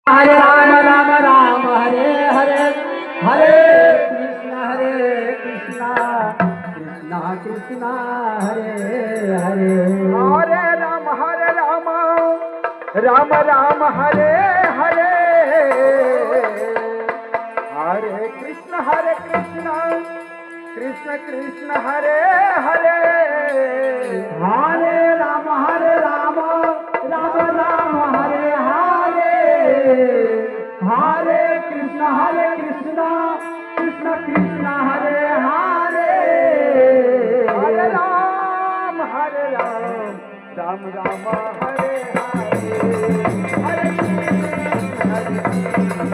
Hare Ram Ram Ram Hare Hare Hare Krishna Krishna Krishna Hare Hare Hare Ram Ram Ram Hare Hare Hare Krishna Krishna Krishna Hare Hare Hare Ram Ram Ram Hare Hare Hare Krishna Krishna Krishna Hare Hare Hare Ram Ram Ram Hare Hare Hare Krishna